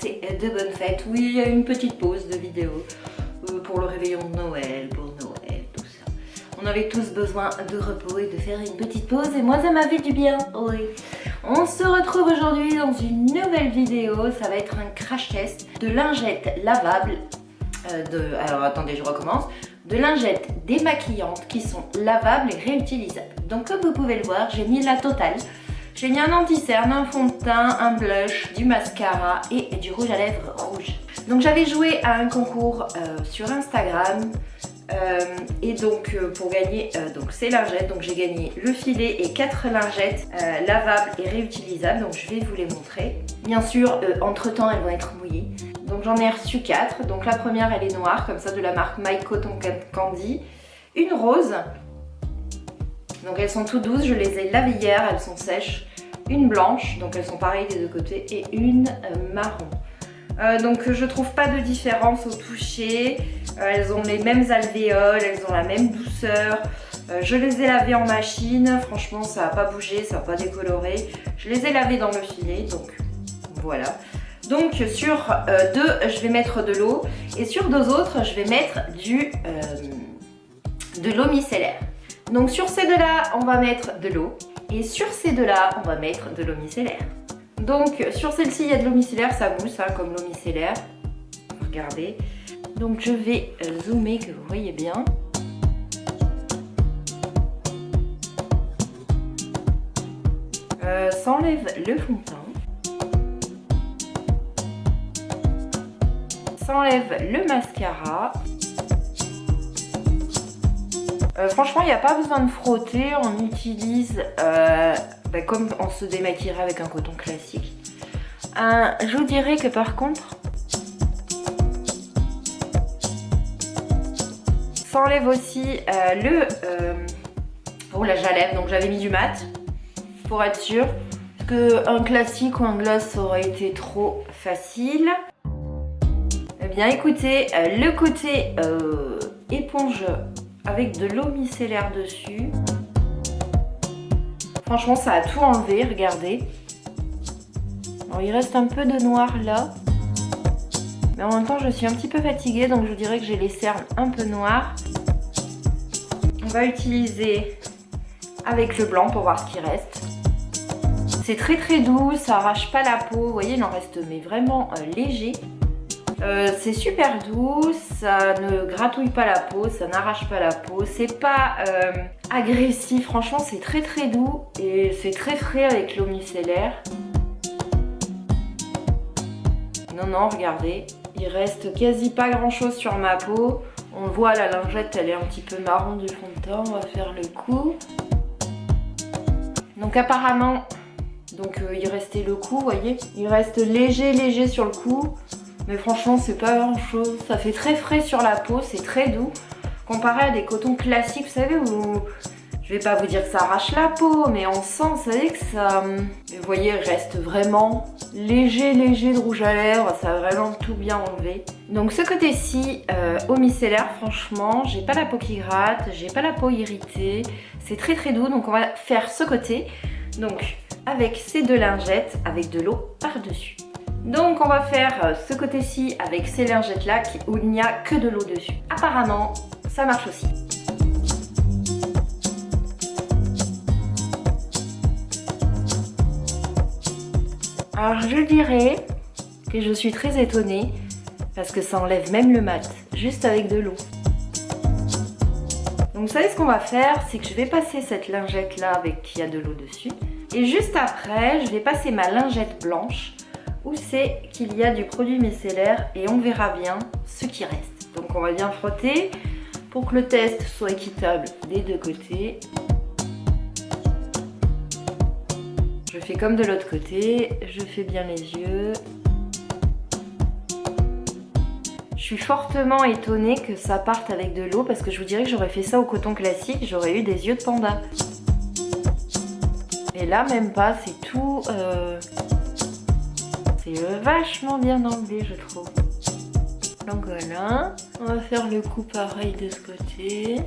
passé de bonnes fêtes. Oui, il y a une petite pause de vidéo pour le réveillon de Noël, pour Noël, tout ça. On avait tous besoin de repos et de faire une petite pause et moi ça m'a fait du bien, oui. On se retrouve aujourd'hui dans une nouvelle vidéo, ça va être un crash test de lingettes lavables, alors attendez, je recommence, de lingettes démaquillantes qui sont lavables et réutilisables. Donc comme vous pouvez le voir, j'ai mis la totale. J'ai mis un anti-cerne, un fond de teint, un blush, du mascara et du rouge à lèvres rouge. Donc j'avais joué à un concours sur Instagram et donc pour gagner ces lingettes, donc j'ai gagné le filet et 4 lingettes lavables et réutilisables. Donc je vais vous les montrer. Bien sûr, entre temps elles vont être mouillées. Donc j'en ai reçu 4. Donc la première elle est noire, comme ça, de la marque My Cotton Candy. Une rose. Donc elles sont toutes douces, je les ai lavées hier, elles sont sèches. Une blanche, donc elles sont pareilles des deux côtés, et une marron. Donc je trouve pas de différence au toucher. Elles ont les mêmes alvéoles, elles ont la même douceur. Je les ai lavées en machine, franchement ça n'a pas bougé, ça n'a pas décoloré. Je les ai lavées dans le filet, donc voilà. Donc sur deux, je vais mettre de l'eau, et sur deux autres, je vais mettre de l'eau micellaire. Donc sur ces deux-là, on va mettre de l'eau, et sur ces deux-là, on va mettre de l'eau micellaire. Donc sur celle-ci, il y a de l'eau micellaire, ça mousse comme l'eau micellaire. Regardez. Donc je vais zoomer, que vous voyez bien. Ça enlève le fond de teint. Ça enlève le mascara. Franchement, il n'y a pas besoin de frotter, on utilise comme on se démaquillerait avec un coton classique. Je vous dirais que par contre, ça enlève aussi le roulage à lèvres. Donc j'avais mis du mat pour être sûre, parce qu'un classique ou un gloss ça aurait été trop facile. Eh bien écoutez, le côté éponge avec de l'eau micellaire dessus. Franchement, ça a tout enlevé, regardez. Alors, il reste un peu de noir là. Mais en même temps, je suis un petit peu fatiguée, donc je dirais que j'ai les cernes un peu noires. On va utiliser avec le blanc pour voir ce qui reste. C'est très très doux, ça arrache pas la peau. Vous voyez, il en reste mais vraiment léger. C'est super doux, ça ne gratouille pas la peau, ça n'arrache pas la peau, c'est pas agressif, franchement c'est très très doux et c'est très frais avec l'eau micellaire. Non, regardez, il reste quasi pas grand chose sur ma peau. On le voit, la lingette elle est un petit peu marron du fond de teint, on va faire le coup. Donc apparemment, il restait le cou, vous voyez, il reste léger sur le cou. Mais franchement, c'est pas grand chose. Ça fait très frais sur la peau, c'est très doux. Comparé à des cotons classiques, vous savez, où je vais pas vous dire que ça arrache la peau, mais on sent, vous savez, que ça. Vous voyez, il reste vraiment léger de rouge à lèvres. Ça a vraiment tout bien enlevé. Donc, ce côté-ci, au micellaire, franchement, j'ai pas la peau qui gratte, j'ai pas la peau irritée. C'est très très doux. Donc, on va faire ce côté. Donc, avec ces deux lingettes, avec de l'eau par-dessus. Donc on va faire ce côté-ci avec ces lingettes là où il n'y a que de l'eau dessus. Apparemment ça marche aussi. Alors je dirais que je suis très étonnée parce que ça enlève même le mat, juste avec de l'eau. Donc vous savez ce qu'on va faire, c'est que je vais passer cette lingette là avec qui a de l'eau dessus. Et juste après, je vais passer ma lingette blanche où c'est qu'il y a du produit micellaire et on verra bien ce qui reste. Donc on va bien frotter pour que le test soit équitable des deux côtés. Je fais comme de l'autre côté, je fais bien les yeux. Je suis fortement étonnée que ça parte avec de l'eau parce que je vous dirais que j'aurais fait ça au coton classique, j'aurais eu des yeux de panda. Et là même pas, c'est tout... C'est vachement bien enlevé, je trouve. Donc voilà, on va faire le coup pareil de ce côté.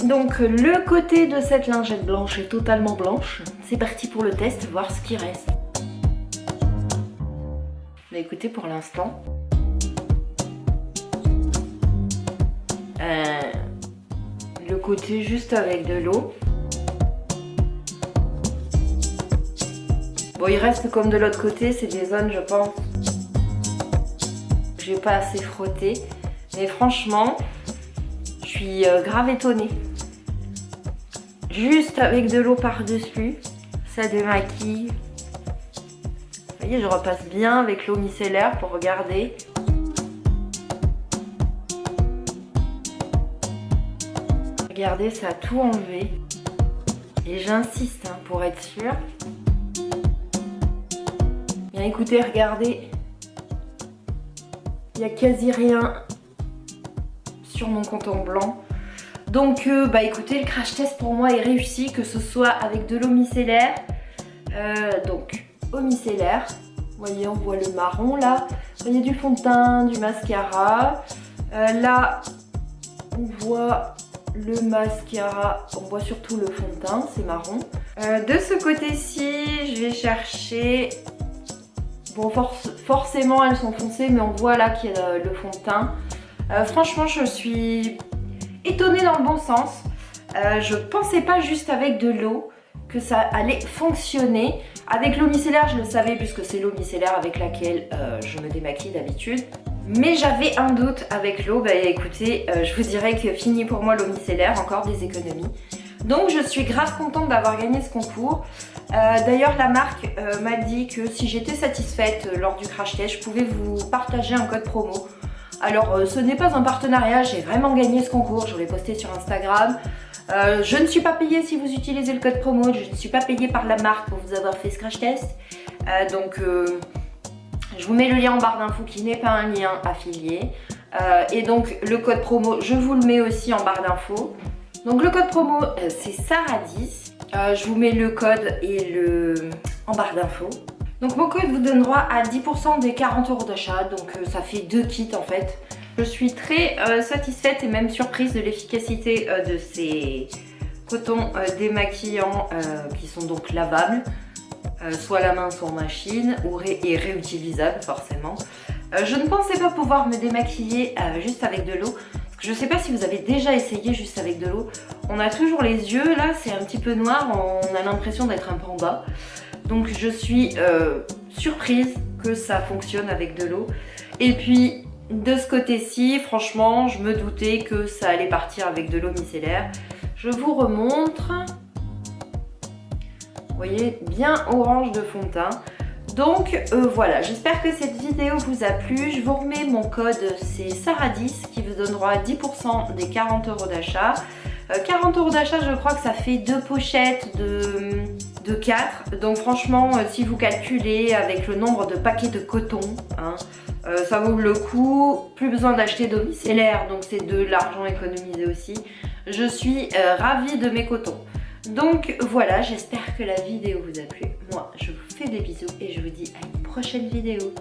Donc le côté de cette lingette blanche est totalement blanche. C'est parti pour le test, voir ce qui reste. Bah écoutez, pour l'instant, le côté juste avec de l'eau. Bon, il reste comme de l'autre côté, c'est des zones, je pense, que j'ai pas assez frotté. Mais franchement, je suis grave étonnée. Juste avec de l'eau par-dessus, ça démaquille. Vous voyez, je repasse bien avec l'eau micellaire pour regarder. Regardez, ça a tout enlevé. Et j'insiste hein, pour être sûre. Bien écoutez, regardez. Il n'y a quasi rien sur mon coton blanc. Donc bah écoutez, le crash test pour moi est réussi, que ce soit avec de l'eau micellaire. Donc eau micellaire. Vous voyez, on voit le marron là. Vous voyez du fond de teint, du mascara. Là, on voit le mascara. On voit surtout le fond de teint, c'est marron. De ce côté-ci, je vais chercher... Bon, forcément, elles sont foncées, mais on voit là qu'il y a le fond de teint. Franchement, je suis étonnée dans le bon sens. Je pensais pas juste avec de l'eau que ça allait fonctionner. Avec l'eau micellaire, je le savais puisque c'est l'eau micellaire avec laquelle je me démaquille d'habitude. Mais j'avais un doute avec l'eau. Bah écoutez, je vous dirais que fini pour moi l'eau micellaire, encore des économies. Donc je suis grave contente d'avoir gagné ce concours. D'ailleurs la marque m'a dit que si j'étais satisfaite lors du crash test, je pouvais vous partager un code promo. Alors ce n'est pas un partenariat, j'ai vraiment gagné ce concours, je l'ai posté sur Instagram. Je ne suis pas payée si vous utilisez le code promo, je ne suis pas payée par la marque pour vous avoir fait ce crash test. Donc je vous mets le lien en barre d'infos qui n'est pas un lien affilié. Et donc le code promo, je vous le mets aussi en barre d'infos. Donc le code promo c'est Sarah10. Je vous mets le code et en barre d'infos. Donc mon code vous donne droit à 10% des 40 € d'achat, donc ça fait 2 kits en fait. Je suis très satisfaite et même surprise de l'efficacité de ces cotons démaquillants qui sont donc lavables, soit à la main, soit en machine, et réutilisables forcément. Je ne pensais pas pouvoir me démaquiller juste avec de l'eau. Je ne sais pas si vous avez déjà essayé juste avec de l'eau. On a toujours les yeux, là c'est un petit peu noir, on a l'impression d'être un panda. Donc je suis surprise que ça fonctionne avec de l'eau. Et puis de ce côté-ci, franchement, je me doutais que ça allait partir avec de l'eau micellaire. Je vous remontre. Vous voyez, bien orange de fond de teint. Donc voilà, j'espère que cette vidéo vous a plu. Je vous remets mon code, c'est Sarah10 qui vous donne droit à 10% des 40 € d'achat. 40 € d'achat, je crois que ça fait 2 pochettes de 4. Donc franchement, si vous calculez avec le nombre de paquets de coton, hein, ça vaut le coup. Plus besoin d'acheter d'eau micellaire, donc c'est de l'argent économisé aussi. Je suis ravie de mes cotons. Donc voilà, j'espère que la vidéo vous a plu. Moi, je vous fais des bisous et je vous dis à une prochaine vidéo.